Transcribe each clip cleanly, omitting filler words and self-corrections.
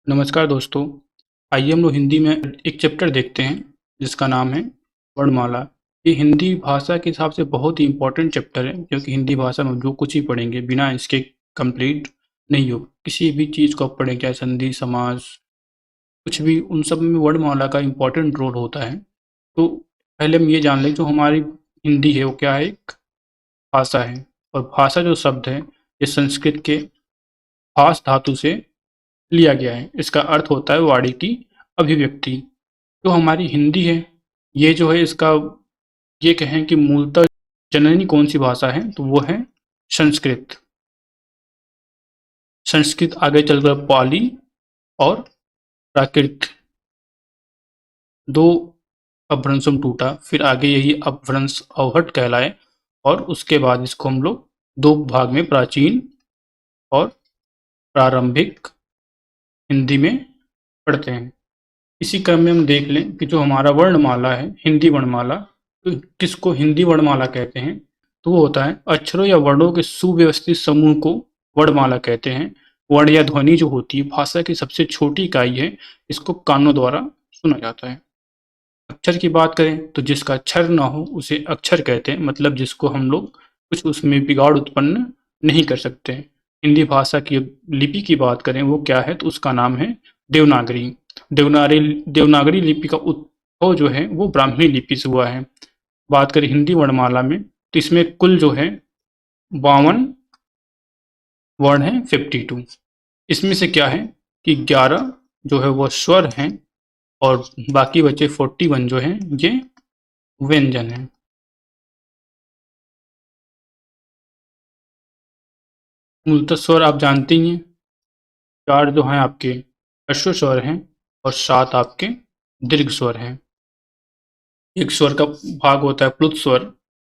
नमस्कार दोस्तों। आइए हम लोग हिंदी में एक चैप्टर देखते हैं जिसका नाम है वर्णमाला। ये हिंदी भाषा के हिसाब से बहुत ही इम्पोर्टेंट चैप्टर है, क्योंकि हिंदी भाषा में जो कुछ ही पढ़ेंगे बिना इसके कंप्लीट नहीं हो। किसी भी चीज़ को आप पढ़ें, चाहे संधि समास कुछ भी, उन सब में वर्णमाला का इम्पोर्टेंट रोल होता है। तो पहले हम ये जान लें, जो हमारी हिंदी है वो क्या है, एक भाषा है। और भाषा जो शब्द है ये संस्कृत के भाष धातु से लिया गया है। इसका अर्थ होता है वाणी की अभिव्यक्ति। जो हमारी हिंदी है, ये जो है इसका, ये कहें कि मूलतः जननी कौन सी भाषा है, तो वो है संस्कृत। संस्कृत आगे चलकर पाली और प्राकृत, दो अपभ्रंशों में टूटा, फिर आगे यही अपभ्रंश अवहट कहलाए, और उसके बाद इसको हम लोग दो भाग में, प्राचीन और प्रारंभिक हिंदी में पढ़ते हैं। इसी क्रम में हम देख लें कि जो हमारा वर्णमाला है, हिंदी वर्णमाला, तो किसको हिंदी वर्णमाला कहते हैं, तो वो होता है अक्षरों या वर्णों के सुव्यवस्थित समूह को वर्णमाला कहते हैं। वर्ण या ध्वनि जो होती है भाषा की सबसे छोटी इकाई है, इसको कानों द्वारा सुना जाता है। अक्षर की बात करें तो जिसका अक्षर ना हो उसे अक्षर कहते हैं, मतलब जिसको हम लोग कुछ उसमें बिगाड़ उत्पन्न नहीं कर सकते। हिंदी भाषा की लिपि की बात करें, वो क्या है, तो उसका नाम है देवनागरी। देवनागरी देवनागरी लिपि का उद्भव जो है वो ब्राह्मी लिपि से हुआ है। बात करें हिंदी वर्णमाला में, तो इसमें कुल जो है 52 वर्ण है, 52। इसमें से क्या है कि 11 जो है वो स्वर हैं, और बाकी बचे 41 जो हैं ये व्यंजन हैं। मूलतः स्वर आप जानते ही हैं, 4 जो हैं आपके ह्रस्व स्वर हैं, और 7 आपके दीर्घ स्वर हैं। एक स्वर का भाग होता है प्लुत स्वर।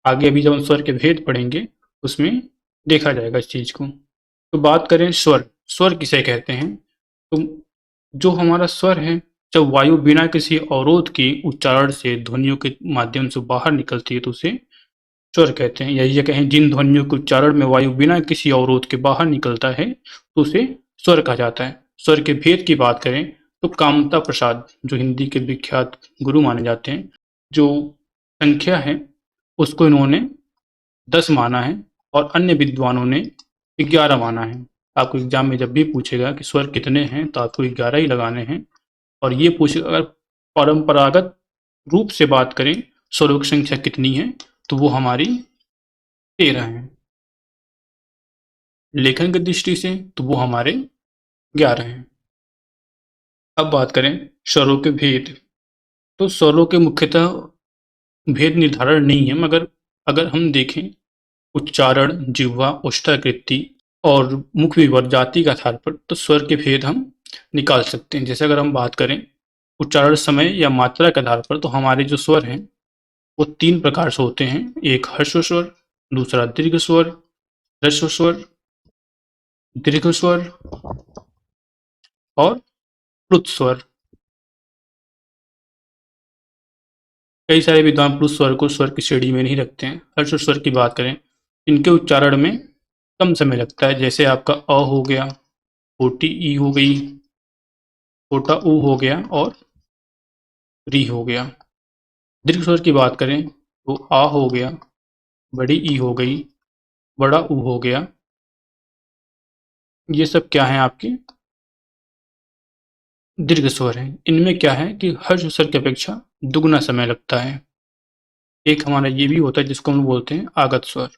आगे अभी जब हम स्वर के भेद पढ़ेंगे उसमें देखा जाएगा इस चीज़ को। तो बात करें स्वर, स्वर किसे कहते हैं, तो जो हमारा स्वर है, जब वायु बिना किसी अवरोध के उच्चारण से ध्वनियों के माध्यम से बाहर निकलती है तो उसे स्वर कहते हैं। या ये कहें, जिन ध्वनियों के उच्चारण में वायु बिना किसी अवरोध के बाहर निकलता है तो उसे स्वर कहा जाता है। स्वर के भेद की बात करें तो कामता प्रसाद, जो हिंदी के विख्यात गुरु माने जाते हैं, जो संख्या है उसको इन्होंने 10 माना है, और अन्य विद्वानों ने 11 माना है। आपको एग्जाम में जब भी पूछेगा कि स्वर कितने हैं, तो आपको 11 ही लगाने हैं। और ये पूछेगा अगर परंपरागत रूप से बात करें स्वरों की संख्या कितनी है, तो वो हमारी 13 है। लेखन की दृष्टि से तो वो हमारे 11 हैं। अब बात करें स्वरों के भेद, तो स्वरों के मुख्यतः भेद निर्धारण नहीं है, मगर अगर हम देखें उच्चारण, जिह्वा, उष्ठाकृति और मुख विवर जाति के आधार पर, तो स्वर के भेद हम निकाल सकते हैं। जैसे अगर हम बात करें उच्चारण समय या मात्रा के आधार पर, तो हमारे जो स्वर हैं वो 3 प्रकार से होते हैं। एक ह्रस्व स्वर, दूसरा दीर्घ स्वर, ह्रस्व स्वर, दीर्घ स्वर और प्लुत स्वर। कई सारे विद्वान प्लुत स्वर को स्वर की श्रेणी में नहीं रखते हैं। ह्रस्व स्वर की बात करें, इनके उच्चारण में कम समय लगता है। जैसे आपका अ हो गया, छोटी ई हो गई, छोटा ऊ हो गया, और री हो गया। दीर्घ स्वर की बात करें तो आ हो गया, बड़ी ई हो गई, बड़ा ऊ हो गया। ये सब क्या है आपके दीर्घ स्वर हैं। इनमें क्या है कि हर्ष स्वर की अपेक्षा दुगना समय लगता है। एक हमारा ये भी होता है जिसको हम बोलते हैं आगत स्वर।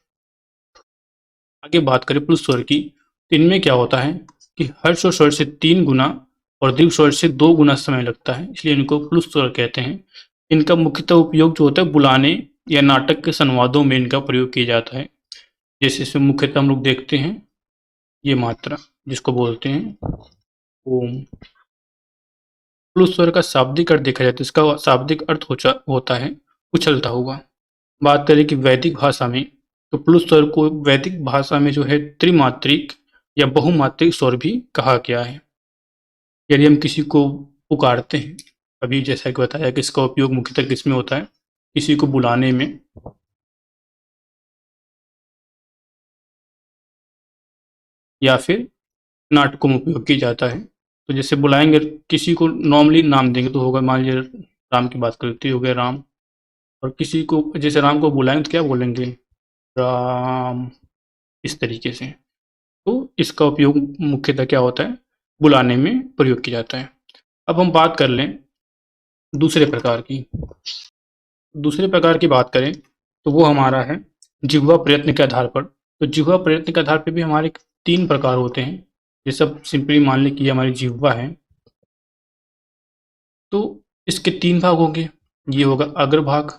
आगे बात करें प्लुत स्वर की, तो इनमें क्या होता है कि हर्ष स्वर से 3 गुना और दीर्घ स्वर से 2 गुना समय लगता है, इसलिए इनको प्लुत स्वर कहते हैं। इनका मुख्यतः उपयोग जो होता है बुलाने या नाटक के संवादों में इनका प्रयोग किया जाता है। जैसे इसमें मुख्यतः हम लोग देखते हैं ये मात्रा जिसको बोलते हैं ओम। प्लुत स्वर का शाब्दिक अर्थ देखा जाए तो इसका शाब्दिक अर्थ होता है उछलता हुआ। बात करें कि वैदिक भाषा में, तो प्लुत स्वर को वैदिक भाषा में जो है त्रिमात्रिक या बहुमात्रिक स्वर भी कहा गया है। यदि हम किसी को पुकारते हैं, अभी जैसा कि बताया कि इसका उपयोग मुख्यतः किसमें होता है, किसी को बुलाने में, या फिर नाटकों में उपयोग किया जाता है। तो जैसे बुलाएंगे किसी को नॉर्मली नाम देंगे तो होगा, मान लीजिए राम की बात करें तो ये हो गया राम। और किसी को जैसे राम को बुलाएंगे तो क्या बोलेंगे, राम, इस तरीके से। तो इसका उपयोग मुख्यतः क्या होता है, बुलाने में प्रयोग किया जाता है। अब हम बात कर लें दूसरे प्रकार की। दूसरे प्रकार की बात करें तो वो हमारा है जिह्वा प्रयत्न के आधार पर। तो जिह्वा प्रयत्न के आधार पर भी हमारे 3 प्रकार होते हैं। ये सब सिंपली मान लें कि ये हमारी जिह्वा है, तो इसके 3 भाग होंगे। ये होगा अग्रभाग,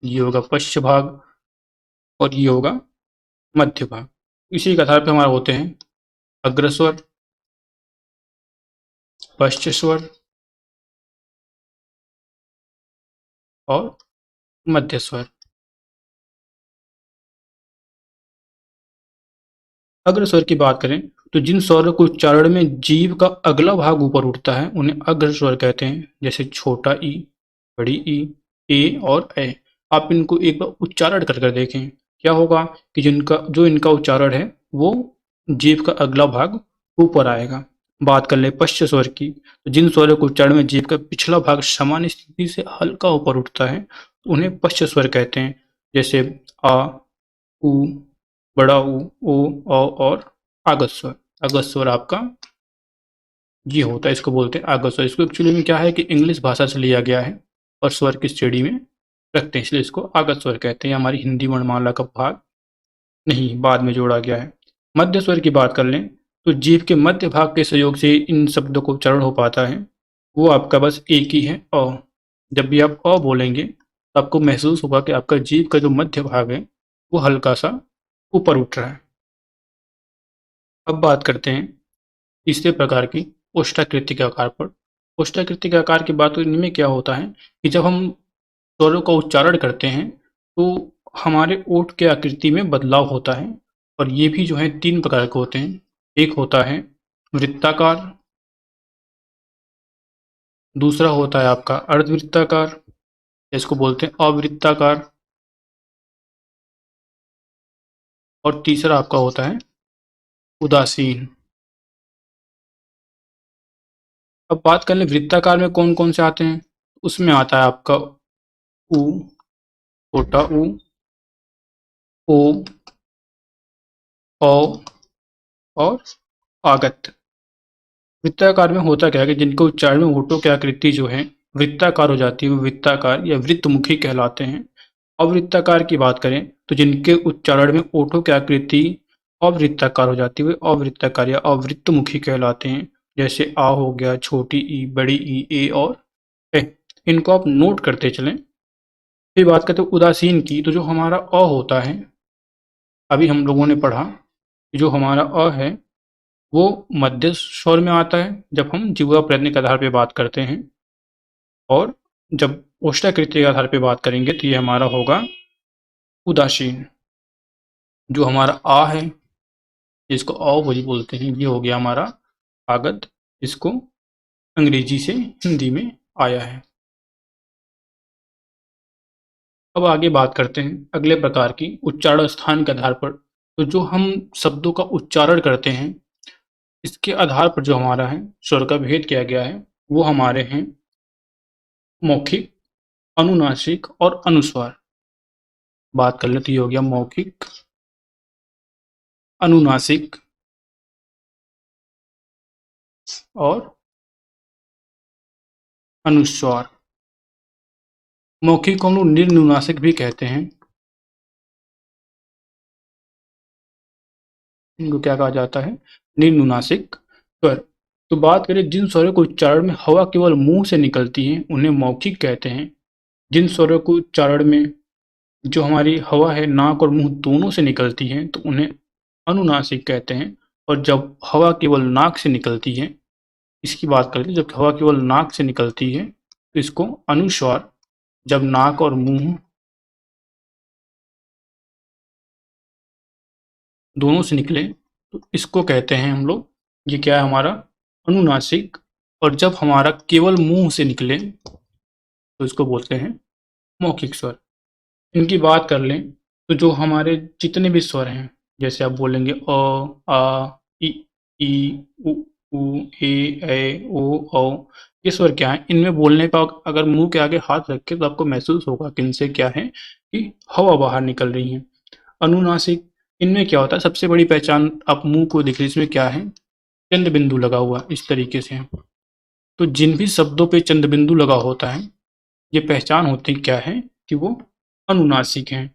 ये होगा पश्च भाग और ये होगा मध्य भाग। इसी के आधार पर हमारे होते हैं अग्रस्वर, पश्च स्वर और मध्य स्वर। अग्र स्वर की बात करें तो जिन स्वरों के उच्चारण में जीभ का अगला भाग ऊपर उठता है उन्हें अग्र स्वर कहते हैं। जैसे छोटा ई, बड़ी ई, ए और ए। आप इनको एक बार उच्चारण कर कर देखें, क्या होगा कि जो इनका उच्चारण है वो जीभ का अगला भाग ऊपर आएगा। बात कर ले पश्च स्वर की, तो जिन स्वरों के उच्चारण में जीभ का पिछला भाग सामान्य स्थिति से हल्का ऊपर उठता है तो उन्हें पश्च स्वर कहते हैं। जैसे आ, उ, बड़ा ऊ, ओ, और आगत स्वर। आगत स्वर आपका ये होता है, इसको बोलते हैं आगत स्वर। इसको एक्चुअली में क्या है कि इंग्लिश भाषा से लिया गया है और स्वर की श्रेणी में रखते हैं, इसलिए इसको आगत स्वर कहते हैं। हमारी हिंदी वर्णमाला का भाग नहीं, बाद में जोड़ा गया है। मध्य स्वर की बात कर लें तो जीभ के मध्य भाग के सहयोग से इन शब्दों को उच्चारण हो पाता है। वो आपका बस एक ही है अ। जब भी आप अ बोलेंगे तो आपको महसूस होगा कि आपका जीभ का जो मध्य भाग है वो हल्का सा ऊपर उठ रहा है। अब बात करते हैं तीसरे प्रकार की, ओष्ठाकृति के आकार पर। ओष्ठाकृति के आकार की बात करने में क्या होता है कि जब हम स्वरों का उच्चारण करते हैं तो हमारे ओठ के आकृति में बदलाव होता है। और ये भी जो है 3 प्रकार के होते हैं। एक होता है वृत्ताकार, दूसरा होता है आपका अर्धवृत्ताकार, इसको बोलते हैं अवृत्ताकार, और तीसरा आपका होता है उदासीन। अब बात कर लें वृत्ताकार में कौन कौन से आते हैं, उसमें आता है आपका उ, छोटा ऊ, ओ, औ और आगत। वृत्ताकार में होता क्या है कि जिनके उच्चारण में होठों की आकृति जो है वृत्ताकार हो जाती है वो वृत्ताकार या वृत्तमुखी कहलाते हैं। अवृत्ताकार की बात करें तो जिनके उच्चारण में ओठों की आकृति अवृत्ताकार हो जाती है वे अवृत्ताकार या अवृत्तमुखी कहलाते हैं। जैसे आ हो गया, छोटी ई, बड़ी ई, ए और ए। इनको आप नोट करते चलें। फिर बात करते हैं उदासीन की, तो जो हमारा अ होता है, अभी हम लोगों ने पढ़ा कि जो हमारा अ है वो मध्य स्वर में आता है जब हम जिह्वा प्रयत्न के आधार पे बात करते हैं, और जब ओष्ठाकृति के आधार पे बात करेंगे तो ये हमारा होगा उदासीन। जो हमारा आ है जिसको अ वही बोलते हैं, ये हो गया हमारा आगत, इसको अंग्रेजी से हिंदी में आया है। अब आगे बात करते हैं अगले प्रकार की, उच्चारण स्थान के आधार पर। तो जो हम शब्दों का उच्चारण करते हैं इसके आधार पर जो हमारा है स्वर का भेद किया गया है वो हमारे हैं मौखिक, अनुनासिक और अनुस्वार। बात कर ले तो ये हो गया मौखिक, अनुनासिक और अनुस्वार। मौखिक को हम लोग निर्नुनासिक भी कहते हैं। इनको क्या कहा जाता है, निर्नुनासिक स्वर। तो बात करें जिन स्वरों के उच्चारण में हवा केवल मुंह से निकलती है उन्हें मौखिक कहते हैं। जिन स्वरों के उच्चारण में जो हमारी हवा है नाक और मुंह दोनों से निकलती है तो उन्हें अनुनासिक कहते हैं। और जब हवा केवल नाक से निकलती है, इसकी बात करते हैं, जब हवा केवल नाक से निकलती है तो इसको अनुस्वार। जब नाक और मुंह दोनों से निकले तो इसको कहते हैं हम लोग, ये क्या है हमारा अनुनासिक। और जब हमारा केवल मुंह से निकले तो इसको बोलते हैं मौखिक स्वर। इनकी बात कर लें तो जो हमारे जितने भी स्वर हैं, जैसे आप बोलेंगे अ, आ, इ, ऊ, उ, ए, ऐ, ओ, औ। ये स्वर क्या है? इनमें बोलने पर अगर मुंह के आगे हाथ रखे तो आपको महसूस होगा कि इनसे क्या है कि हवा बाहर निकल रही है। अनुनासिक, इनमें क्या होता है? सबसे बड़ी पहचान आप मुंह को देख लीजिए, इसमें क्या है? चंद्र बिंदु लगा हुआ इस तरीके से। तो जिन भी शब्दों पे चंद्र बिंदु लगा होता है, ये पहचान होती क्या है कि वो अनुनासिक हैं।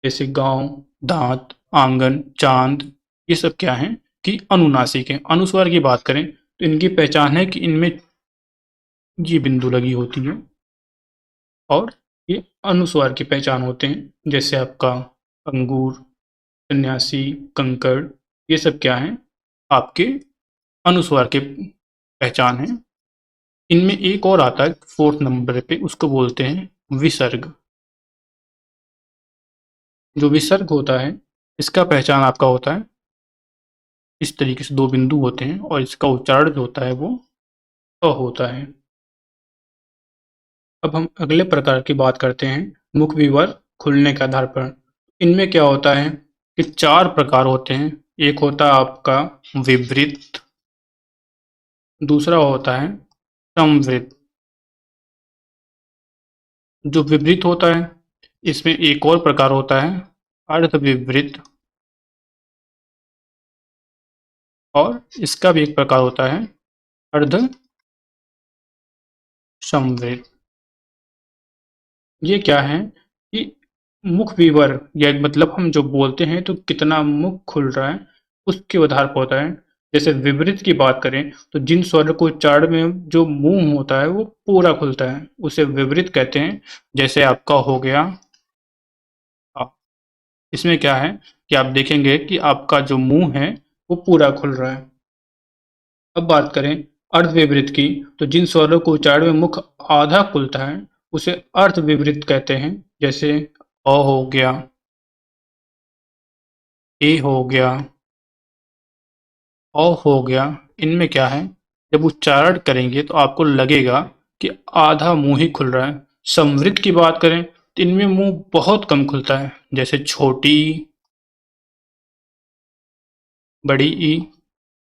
जैसे गांव, दांत, आंगन, चांद, ये सब क्या है कि अनुनासिक हैं। अनुस्वार की बात करें तो इनकी पहचान है कि इनमें ये बिंदु लगी होती है और ये अनुस्वार की पहचान होते हैं। जैसे आपका अंगूर, सन्यासी, कंकड़, ये सब क्या है? आपके अनुस्वार के पहचान है। इनमें एक और आता है 4th नंबर पे, उसको बोलते हैं विसर्ग। जो विसर्ग होता है, इसका पहचान आपका होता है इस तरीके से, 2 बिंदु होते हैं और इसका उच्चारण जो होता है वो अ होता है। अब हम अगले प्रकार की बात करते हैं, मुख विवर खुलने के आधार पर। इनमें क्या होता है कि 4 प्रकार होते हैं। एक होता है आपका विवृत, दूसरा होता है संवृत। जो विवृत होता है, इसमें एक और प्रकार होता है अर्धविवृत, और इसका भी एक प्रकार होता है अर्ध संवृत। ये क्या है कि मुख विवर, या मतलब हम जो बोलते हैं तो कितना मुख खुल रहा है उसके आधार पर होता है। जैसे विपरीत की बात करें तो जिन स्वर को उच्चारण में जो मुंह होता है वो पूरा खुलता है, उसे विपरीत कहते हैं। जैसे आपका हो गया आ। इसमें क्या है कि आप देखेंगे कि आपका जो मुंह है वो पूरा खुल रहा है। अब बात करें अर्धविपरीत की, तो जिन स्वरों को उच्चारण में मुख आधा खुलता है उसे अर्धविपरीत कहते हैं। जैसे अ हो गया, ए हो गया, औ हो गया। इनमें क्या है, जब उच्चारण करेंगे तो आपको लगेगा कि आधा मुंह ही खुल रहा है। संवृत की बात करें तो इनमें मुंह बहुत कम खुलता है। जैसे छोटी, बड़ी ई,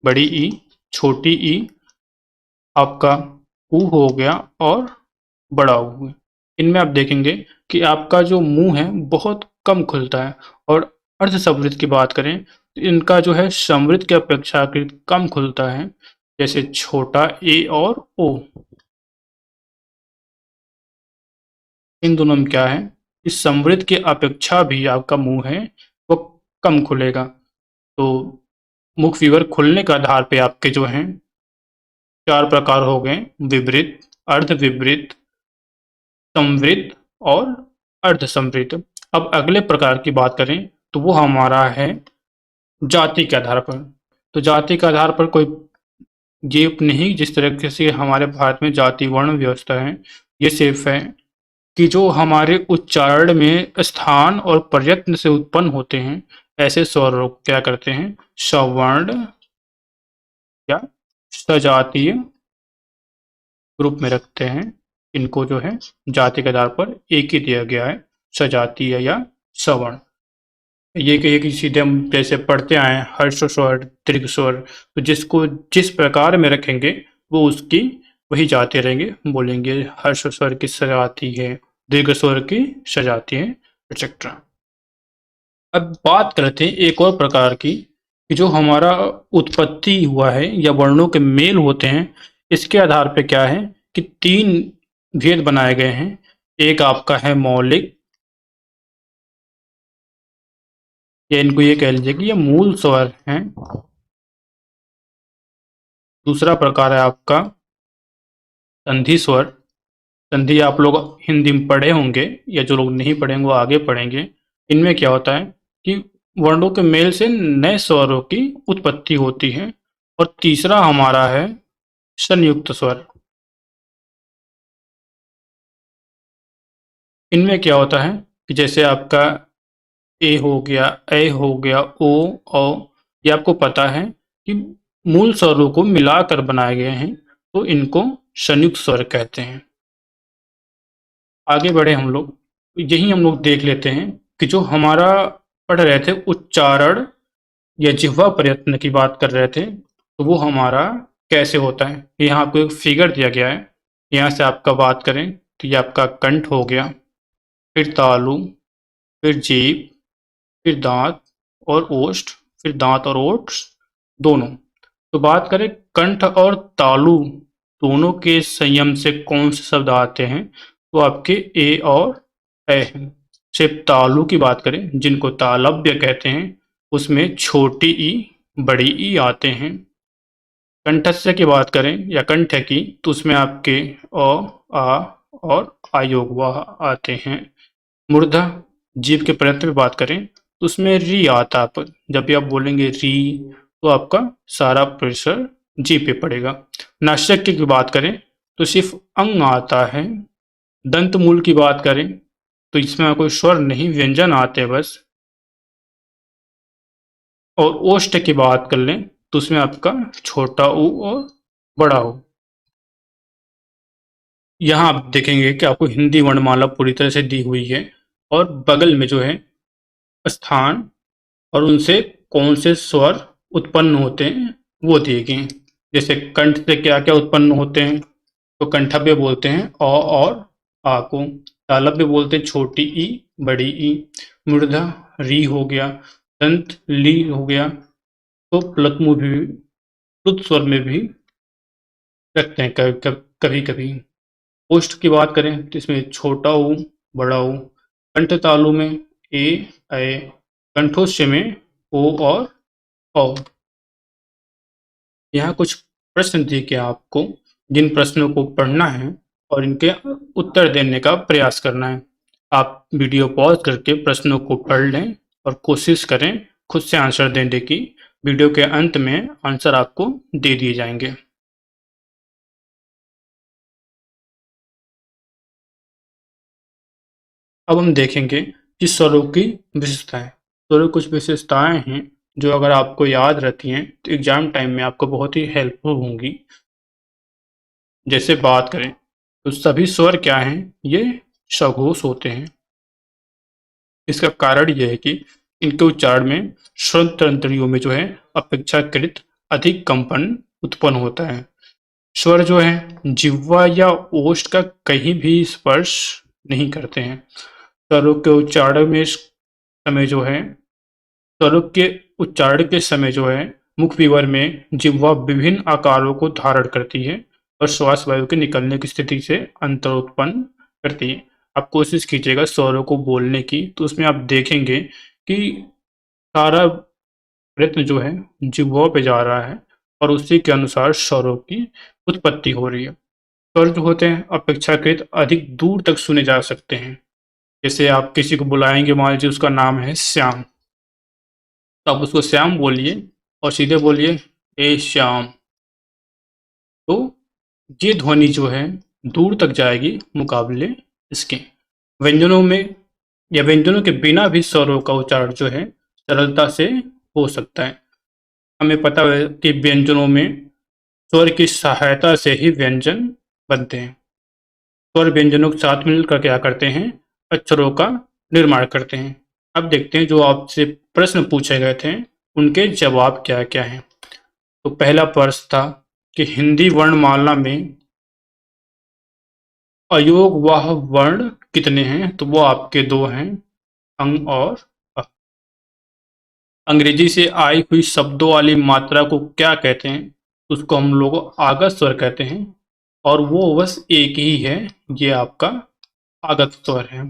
बड़ी ई, छोटी ई, आपका ऊ हो गया और बड़ा ऊ। इनमें आप देखेंगे कि आपका जो मुंह है बहुत कम खुलता है। और अर्ध संवृत की बात करें तो इनका जो है संवृत की अपेक्षाकृत कम खुलता है। जैसे छोटा ए और ओ, इन दोनों में क्या है, इस संवृत की अपेक्षा भी आपका मुंह है वो कम खुलेगा। तो मुख विवर खुलने के आधार पे आपके जो हैं 4 प्रकार हो गए, विवृत, अर्ध विवृत, संवृत और अर्ध संवृत। अब अगले प्रकार की बात करें तो वो हमारा है जाति के आधार पर। तो जाति के आधार पर कोई ये नहीं, जिस तरीके से हमारे भारत में जाति वर्ण व्यवस्था है, ये सिर्फ है कि जो हमारे उच्चारण में स्थान और प्रयत्न से उत्पन्न होते हैं, ऐसे स्वरों को क्या करते हैं, सवर्ण या सजातीय ग्रुप में रखते हैं। इनको जो है जाति के आधार पर एक ही दिया गया है, सजातीय या सवर्ण। ये कहिए कि सीधे हम जैसे पढ़ते आए हैं हर्ष स्वर, दीर्घ स्वर, तो जिसको जिस प्रकार में रखेंगे वो उसकी वही जाते रहेंगे। बोलेंगे हर्ष स्वर की सजाती है, दीर्घ स्वर की सजाती है, एक्सेट्रा। अब बात करते हैं एक और प्रकार की कि जो हमारा उत्पत्ति हुआ है या वर्णों के मेल होते हैं, इसके आधार पे क्या है कि 3 भेद बनाए गए हैं। एक आपका है मौलिक, या इनको ये कह लीजिए कि ये मूल स्वर हैं। दूसरा प्रकार है आपका संधि स्वर। संधि आप लोग हिंदी में पढ़े होंगे, या जो लोग नहीं पढ़ेंगे वो आगे पढ़ेंगे। इनमें क्या होता है कि वर्णों के मेल से नए स्वरों की उत्पत्ति होती है। और तीसरा हमारा है संयुक्त स्वर। इनमें क्या होता है कि जैसे आपका ए हो गया, ए हो गया, ओ, औ, ये आपको पता है कि मूल स्वरों को मिलाकर बनाए गए हैं, तो इनको संयुक्त स्वर कहते हैं। आगे बढ़े हम लोग, यही हम लोग देख लेते हैं कि जो हमारा पढ़ रहे थे उच्चारण या जिह्वा प्रयत्न की बात कर रहे थे, तो वो हमारा कैसे होता है। यहाँ आपको एक फिगर दिया गया है, यहाँ से आपका बात करें तो ये आपका कंठ हो गया, फिर तालु, फिर जीभ, फिर दांत और ओष्ठ, फिर दांत और ओष्ठ दोनों। तो बात करें कंठ और तालु दोनों के संयम से कौन से शब्द आते हैं, तो आपके ए और ए हैं। सिर्फ तालु की बात करें जिनको तालव्य कहते हैं, उसमें छोटी ई बड़ी ई आते हैं। कंठस्य की बात करें या कंठ की, तो उसमें आपके अ, आ और आयोग वाह आते हैं। मूर्धा जीव के प्रयत्न पे बात करें तो उसमें री आता है, पर जब भी आप बोलेंगे री तो आपका सारा प्रेशर जी पे पड़ेगा। नासिक की बात करें तो सिर्फ अंग आता है। दंत मूल की बात करें तो इसमें कोई स्वर नहीं, व्यंजन आते हैं बस। और ओष्ठ की बात कर लें तो उसमें आपका छोटा ऊ और बड़ा ऊ। यहाँ आप देखेंगे कि आपको हिंदी वर्णमाला पूरी तरह से दी हुई है और बगल में जो है स्थान और उनसे कौन से स्वर उत्पन्न होते हैं वो दिए गए हैं। जैसे कंठ से क्या क्या उत्पन्न होते हैं, तो कंठव्य बोलते हैं अ और आ को। तालव्य बोलते हैं छोटी ई बड़ी ई। मूर्धा री हो गया, दंत ली हो गया। तो प्लुत भी प्लुत स्वर में भी रखते हैं कभी कभी। ओष्ठ की बात करें तो इसमें छोटा ऊ बड़ा ऊ। कंठ तालु में ए ऐ। कंठोष्य में ओ और औ। यहाँ कुछ प्रश्न दिए गए आपको, जिन प्रश्नों को पढ़ना है और इनके उत्तर देने का प्रयास करना है। आप वीडियो पॉज करके प्रश्नों को पढ़ लें और कोशिश करें खुद से आंसर देने की। वीडियो के अंत में आंसर आपको दे दिए जाएंगे। अब हम देखेंगे कि स्वरों की विशेषताएं। स्वरों की कुछ विशेषताएं हैं जो अगर आपको याद रहती हैं तो एग्जाम टाइम में आपको बहुत ही हेल्पफुल होंगी। जैसे बात करें तो सभी स्वर क्या हैं, ये सघोष होते हैं। इसका कारण यह है कि इनके उच्चारण में श्रवण तंत्रियों में जो है अपेक्षाकृत अधिक कंपन उत्पन्न होता है। स्वर जो है जिह्वा या ओष्ठ का कहीं भी स्पर्श नहीं करते हैं। स्वरों के उच्चारण में समय जो है स्वरों के उच्चारण के समय जो है मुख विवर में जिह्वा विभिन्न आकारों को धारण करती है और श्वास वायु के निकलने की स्थिति से अंतर उत्पन्न करती है। आप कोशिश कीजिएगा स्वरों को बोलने की, तो उसमें आप देखेंगे कि सारा प्रयत्न जो है जिह्वा पे जा रहा है और उसी के अनुसार स्वरों की उत्पत्ति हो रही है। स्वर जो होते हैं अपेक्षाकृत अधिक दूर तक सुने जा सकते हैं। जैसे आप किसी को बुलाएंगे, मान लीजिए उसका नाम है श्याम, तो आप उसको श्याम बोलिए और सीधे बोलिए ए श्याम। तो ये ध्वनि जो है दूर तक जाएगी मुकाबले इसके। व्यंजनों में या व्यंजनों के बिना भी स्वरों का उच्चारण जो है सरलता से हो सकता है। हमें पता है कि व्यंजनों में स्वर की सहायता से ही व्यंजन बनते हैं। स्वर व्यंजनों के साथ मिलकर क्या करते हैं, अक्षरों का निर्माण करते हैं। अब देखते हैं जो आपसे प्रश्न पूछे गए थे उनके जवाब क्या क्या हैं। तो पहला प्रश्न था कि हिंदी वर्णमाला में अयोगवाह वर्ण कितने हैं, तो वो आपके दो हैं, अंग और अ। अंग्रेजी से आई हुई शब्दों वाली मात्रा को क्या कहते हैं, उसको हम लोग आगत स्वर कहते हैं और वो बस एक ही है, ये आपका आगत स्वर है।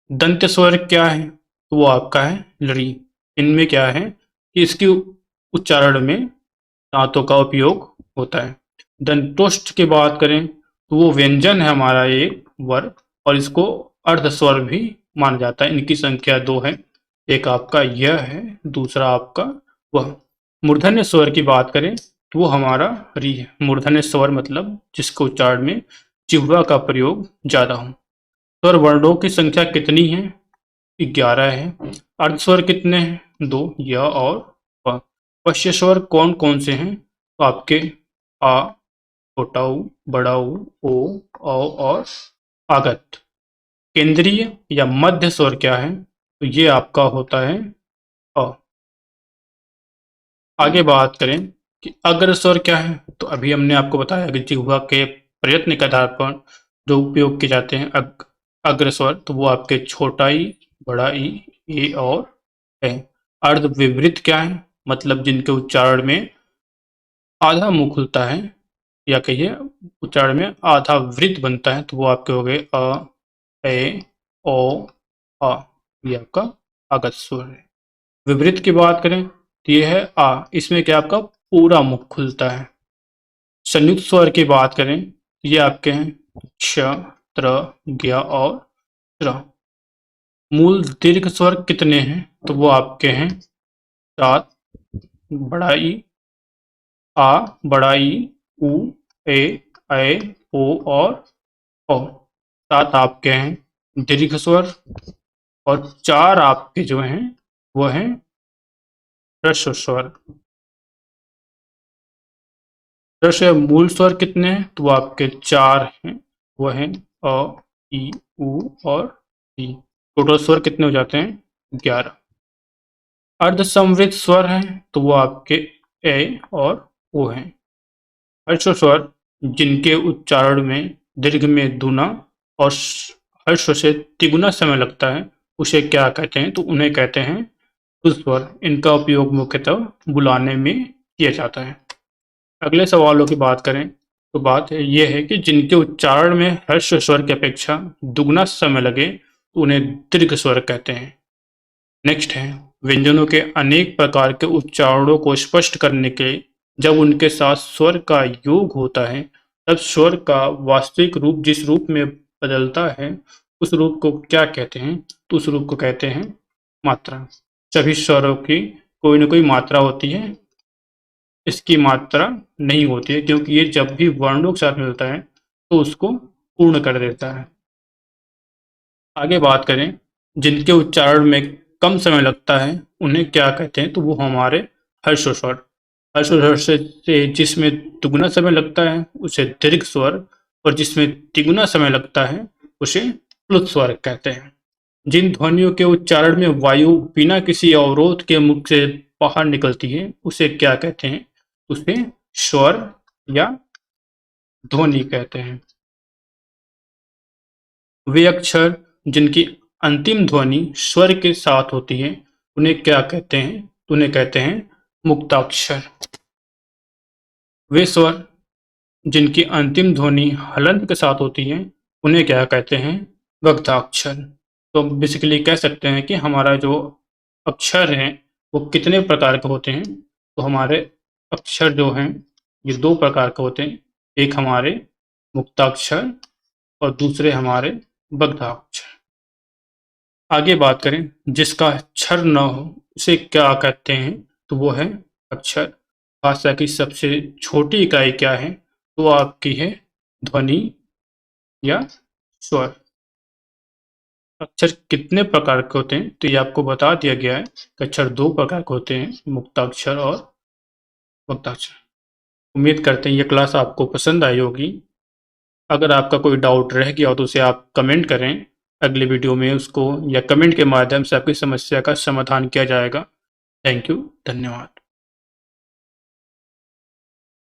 दंत स्वर क्या है, तो वो आपका है लड़ी। इनमें क्या है कि इसके उच्चारण में दांतों का उपयोग होता है। दंतोष्ठ की बात करें तो वो व्यंजन है हमारा एक वर्ग और इसको अर्ध स्वर भी माना जाता है। इनकी संख्या दो है, एक आपका यह है, दूसरा आपका वह। मूर्धन्य स्वर की बात करें तो वो हमारा री है। मूर्धन्य स्वर मतलब जिसके उच्चारण में जिह्वा का प्रयोग ज्यादा हो। स्वर वर्णों की संख्या कितनी है, 11 है। अर्ध स्वर कितने हैं, दो, य और व। पश्य स्वर कौन कौन से हैं, तो आपके आ, छोटा ऊ, बड़ा ऊ, ओ, और आगत। केंद्रीय या मध्य स्वर क्या है, तो ये आपका होता है अ। आगे बात करें कि अग्र स्वर क्या है, तो अभी हमने आपको बताया कि जिह्वा के प्रयत्न के आधार पर जो उपयोग किए जाते हैं अग्र स्वर, तो वो आपके छोटा ई, बड़ा ई, ए और है। अर्ध विवृत क्या है, मतलब जिनके उच्चारण में आधा मुंह खुलता है, या कहिए उच्चारण में आधा वृत्त बनता है, तो वो आपके हो गए अ, ए, ओ, आ। ये आपका अगध स्वर है। विवृत की बात करें तो ये है आ, इसमें क्या आपका पूरा मुख खुलता है। संयुक्त स्वर की बात करें तो ये आपके हैं क्ष, त्र, ज्ञ और त्र। मूल दीर्घ स्वर कितने हैं, तो वो आपके हैं 7, बड़ा ई, आ, बड़ा ई, उ, ए, ऐ, ओ और ओ। 7 आपके हैं दीर्घ स्वर, और 4 आपके जो हैं वो हैं ह्रस्व स्वर। ह्रस्व मूल स्वर कितने हैं, तो वो आपके 4 हैं, वो हैं अ, ई, उ और ई। टोटल स्वर कितने हो जाते हैं 11। अर्धसंवृत स्वर हैं, तो वो आपके ए और ओ हैं। ह्रस्व स्वर जिनके उच्चारण में दीर्घ में दूना और ह्रस्व से तिगुना समय लगता है, उसे क्या कहते हैं, तो उन्हें कहते हैं शुद्ध स्वर। इनका उपयोग मुख्यतः बुलाने में किया जाता है। अगले सवालों की बात करें तो बात यह है कि जिनके उच्चारण में ह्रस्व स्वर की अपेक्षा दुगना समय लगे, तो उन्हें दीर्घ स्वर कहते हैं। नेक्स्ट है व्यंजनों के अनेक प्रकार के उच्चारणों को स्पष्ट करने के लिए जब उनके साथ स्वर का योग होता है, तब स्वर का वास्तविक रूप जिस रूप में बदलता है, उस रूप को क्या कहते हैं, तो उस रूप को कहते हैं मात्रा। सभी स्वरों की कोई ना कोई मात्रा होती है, इसकी मात्रा नहीं होती है, क्योंकि ये जब भी वर्णों के साथ मिलता है तो उसको पूर्ण कर देता है। आगे बात करें जिनके उच्चारण में कम समय लगता है, उन्हें क्या कहते हैं, तो वो हमारे ह्रस्व स्वर। ह्रस्व स्वर से जिसमें दुगुना समय लगता है उसे दीर्घ स्वर, और जिसमें तिगुना समय लगता है उसे प्लुत स्वर कहते हैं। जिन ध्वनियों के उच्चारण में वायु बिना किसी अवरोध के मुख से बाहर निकलती है, उसे क्या कहते हैं, उसे स्वर या ध्वनि कहते हैं। वे अक्षर जिनकी अंतिम ध्वनि स्वर के साथ होती है, उन्हें क्या कहते हैं, उन्हें कहते हैं मुक्ताक्षर। वे स्वर जिनकी अंतिम ध्वनि हलंत के साथ होती है, उन्हें क्या कहते हैं, वक्ताक्षर। तो बेसिकली कह सकते हैं कि हमारा जो अक्षर हैं वो कितने प्रकार के होते हैं, तो हमारे अक्षर जो हैं ये 2 प्रकार के होते हैं। एक हमारे मुक्ताक्षर और दूसरे हमारे बद्धाक्षर। आगे बात करें जिसका क्षर न हो उसे क्या कहते हैं, तो वो है अक्षर। भाषा की सबसे छोटी इकाई क्या है, तो आपकी है ध्वनि या स्वर। अक्षर कितने प्रकार के होते हैं, तो ये आपको बता दिया गया है कि अक्षर 2 प्रकार के होते हैं, मुक्ताक्षर और वक्ताक्षर। उम्मीद करते हैं ये क्लास आपको पसंद आई होगी। अगर आपका कोई डाउट रह गया हो तो उसे आप कमेंट करें, अगले वीडियो में उसको या कमेंट के माध्यम से आपकी समस्या का समाधान किया जाएगा। थैंक यू, धन्यवाद।